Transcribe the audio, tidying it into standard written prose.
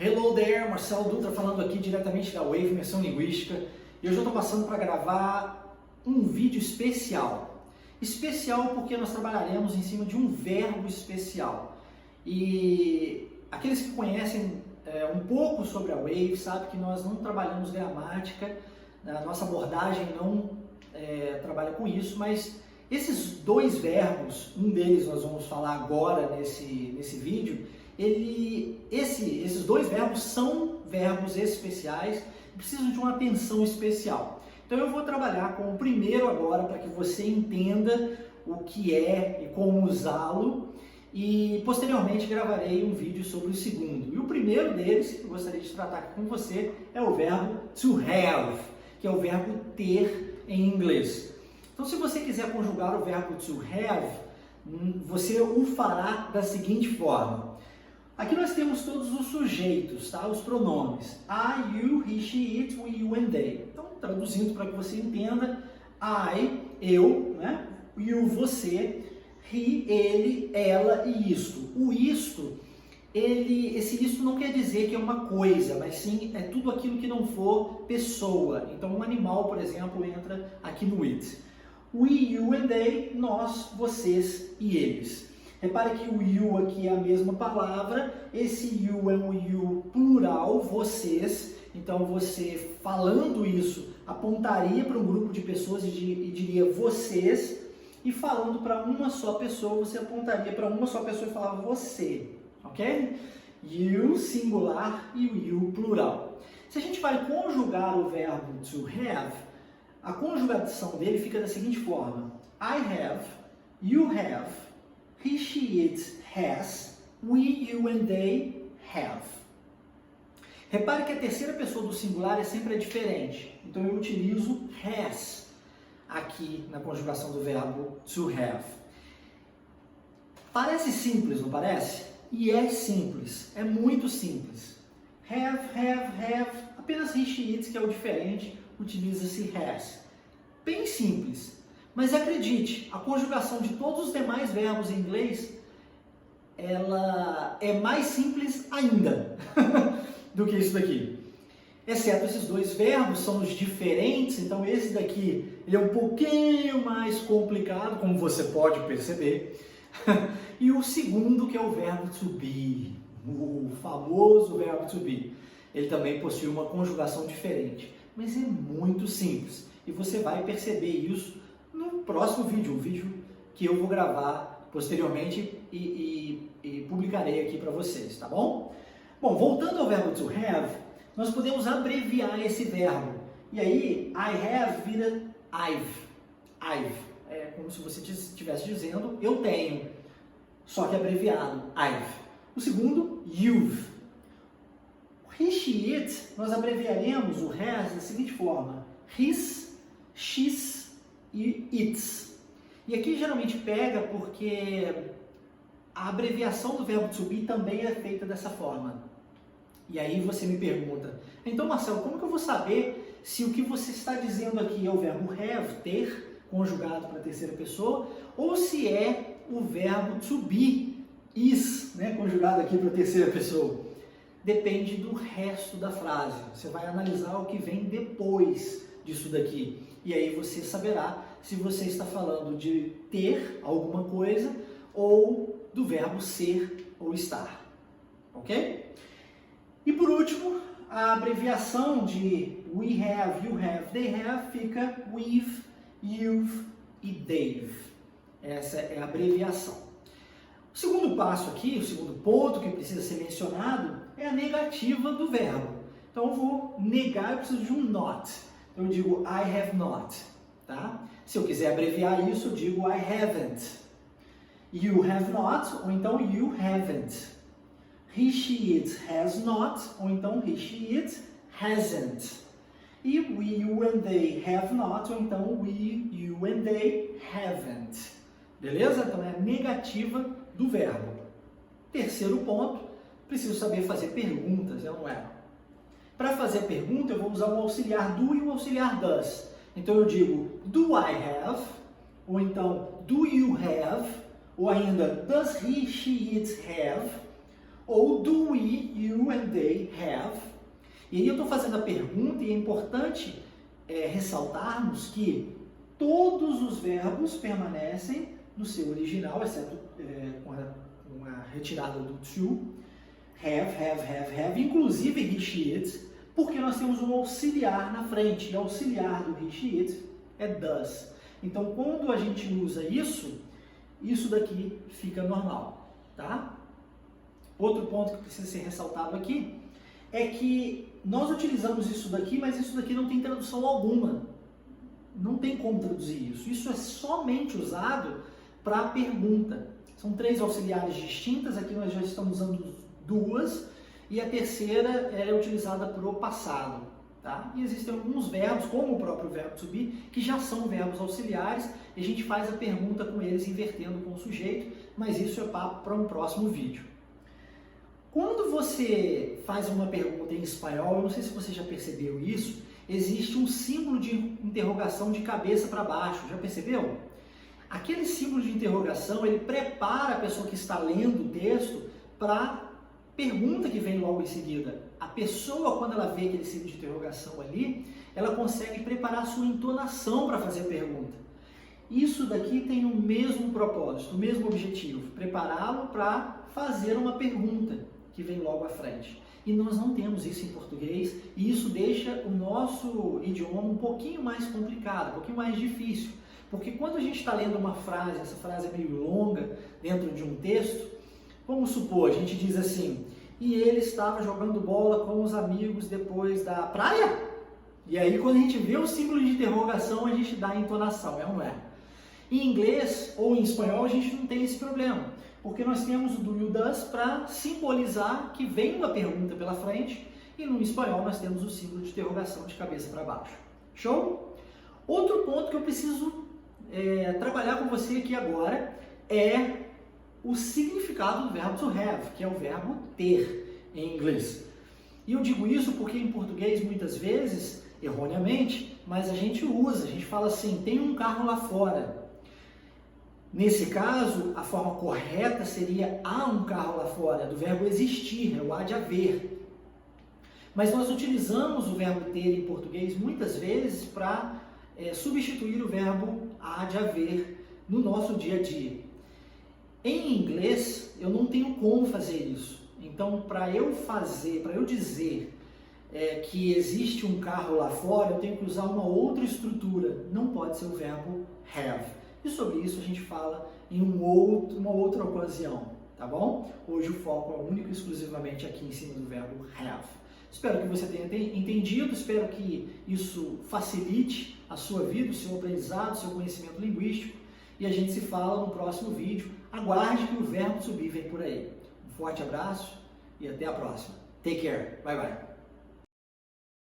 Hello there, Marcelo Dutra falando aqui diretamente da Wave Imersão Linguística e hoje eu estou passando para gravar um vídeo especial. Especial porque nós trabalharemos em cima de um verbo especial e aqueles que conhecem um pouco sobre a Wave sabem que nós não trabalhamos gramática, a nossa abordagem não trabalha com isso, mas esses dois verbos, um deles nós vamos falar agora nesse vídeo, esses dois verbos são verbos especiais e precisam de uma atenção especial. Então eu vou trabalhar com o primeiro agora para que você entenda o que é e como usá-lo e posteriormente gravarei um vídeo sobre o segundo. E o primeiro deles que eu gostaria de tratar aqui com você é o verbo to have, que é o verbo ter em inglês. Então se você quiser conjugar o verbo to have, você o fará da seguinte forma. Aqui nós temos todos os sujeitos, tá? Os pronomes. I, you, he, she, it, we, you and they. Então, traduzindo para que você entenda, I, eu, né? You, você, he, ele, ela e isto. O isto, esse isto não quer dizer que é uma coisa, mas sim é tudo aquilo que não for pessoa. Então, um animal, por exemplo, entra aqui no it. We, you and they, nós, vocês e eles. Repare que o you aqui é a mesma palavra, esse you é um you plural, vocês, então você falando isso apontaria para um grupo de pessoas e diria vocês, e falando para uma só pessoa, você apontaria para uma só pessoa e falava você, ok? You singular e o you plural. Se a gente vai conjugar o verbo to have, a conjugação dele fica da seguinte forma, I have, you have, he, she, it has, we, you and they have. Repare que a terceira pessoa do singular é sempre diferente. Então eu utilizo has aqui na conjugação do verbo to have. Parece simples, não parece? E é simples, é muito simples. Have, apenas he, she, it, que é o diferente, utiliza-se has. Bem simples. Mas acredite, a conjugação de todos os demais verbos em inglês, ela é mais simples ainda do que isso daqui. Exceto esses dois verbos, são os diferentes, então esse daqui ele é um pouquinho mais complicado, como você pode perceber. E o segundo, que é o verbo to be, o famoso verbo to be. Ele também possui uma conjugação diferente, mas é muito simples. E você vai perceber isso no próximo vídeo, um vídeo que eu vou gravar posteriormente e publicarei aqui para vocês, tá bom? Bom, voltando ao verbo to have, nós podemos abreviar esse verbo. E aí, I have vira I've. É como se você estivesse dizendo, eu tenho, só que abreviado, I've. O segundo, you've. He, she, it, nós abreviaremos o has da seguinte forma, his, she's e its. E aqui geralmente pega porque a abreviação do verbo to be também é feita dessa forma. E aí você me pergunta, então Marcelo, como que eu vou saber se o que você está dizendo aqui é o verbo have, ter, conjugado para a terceira pessoa, ou se é o verbo to be, is, né, conjugado aqui para a terceira pessoa? Depende do resto da frase. Você vai analisar o que vem depois disso daqui. E aí você saberá se você está falando de ter alguma coisa ou do verbo ser ou estar. Ok? E por último, a abreviação de we have, you have, they have fica we've, you've e they've. Essa é a abreviação. O segundo passo aqui, o segundo ponto que precisa ser mencionado é a negativa do verbo. Então eu vou negar, eu preciso de um not. Então eu digo I have not, tá? Se eu quiser abreviar isso, eu digo I haven't. You have not, ou então you haven't. He, she, it has not, ou então he, she, it hasn't. E we, you and they have not, ou então we, you and they haven't. Beleza? Então é a negativa do verbo. Terceiro ponto, preciso saber fazer perguntas, não é? Para fazer pergunta, eu vou usar o auxiliar do e o auxiliar does. Então eu digo, do I have? Ou então, do you have? Ou ainda, does he, she, it have? Ou do we, you and they have. E aí eu estou fazendo a pergunta e é importante ressaltarmos que todos os verbos permanecem no seu original, exceto com a retirada do to. Have, inclusive he, she, it, porque nós temos um auxiliar na frente, e o auxiliar do he, she, it é does. Então, quando a gente usa isso daqui fica normal, tá? Outro ponto que precisa ser ressaltado aqui é que nós utilizamos isso daqui, mas isso daqui não tem tradução alguma. Não tem como traduzir isso. Isso é somente usado para a pergunta. São 3 auxiliares distintas, aqui nós já estamos usando 2, e a terceira é utilizada para o passado. Tá? E existem alguns verbos, como o próprio verbo to be, que já são verbos auxiliares, e a gente faz a pergunta com eles invertendo com o sujeito, mas isso é papo para um próximo vídeo. Quando você faz uma pergunta em espanhol, eu não sei se você já percebeu isso, existe um símbolo de interrogação de cabeça para baixo, já percebeu? Aquele símbolo de interrogação, ele prepara a pessoa que está lendo o texto para a pergunta que vem logo em seguida. A pessoa, quando ela vê aquele símbolo de interrogação ali, ela consegue preparar a sua entonação para fazer a pergunta. Isso daqui tem o mesmo propósito, o mesmo objetivo, prepará-lo para fazer uma pergunta que vem logo à frente. E nós não temos isso em português, e isso deixa o nosso idioma um pouquinho mais complicado, um pouquinho mais difícil. Porque quando a gente está lendo uma frase, essa frase é meio longa, dentro de um texto, vamos supor, a gente diz assim, e ele estava jogando bola com os amigos depois da praia? E aí quando a gente vê o símbolo de interrogação, a gente dá a entonação, é ou não é? Em inglês ou em espanhol a gente não tem esse problema, porque nós temos o do you does para simbolizar que vem uma pergunta pela frente, e no espanhol nós temos o símbolo de interrogação de cabeça para baixo. Show? Outro ponto que eu preciso trabalhar com você aqui agora é o significado do verbo to have, que é o verbo ter em inglês. E eu digo isso porque em português muitas vezes, erroneamente, mas a gente fala assim, tem um carro lá fora. Nesse caso, a forma correta seria há um carro lá fora, do verbo existir, é o há de haver. Mas nós utilizamos o verbo ter em português muitas vezes para substituir o verbo há de haver no nosso dia a dia. Em inglês, eu não tenho como fazer isso. Então, para eu dizer que existe um carro lá fora, eu tenho que usar uma outra estrutura. Não pode ser o verbo have. E sobre isso a gente fala em uma outra ocasião, tá bom? Hoje o foco é único e exclusivamente aqui em cima do verbo have. Espero que você tenha entendido, espero que isso facilite a sua vida, o seu aprendizado, o seu conhecimento linguístico. E a gente se fala no próximo vídeo. Aguarde que o verbo to be vem por aí. Um forte abraço e até a próxima. Take care. Bye, bye.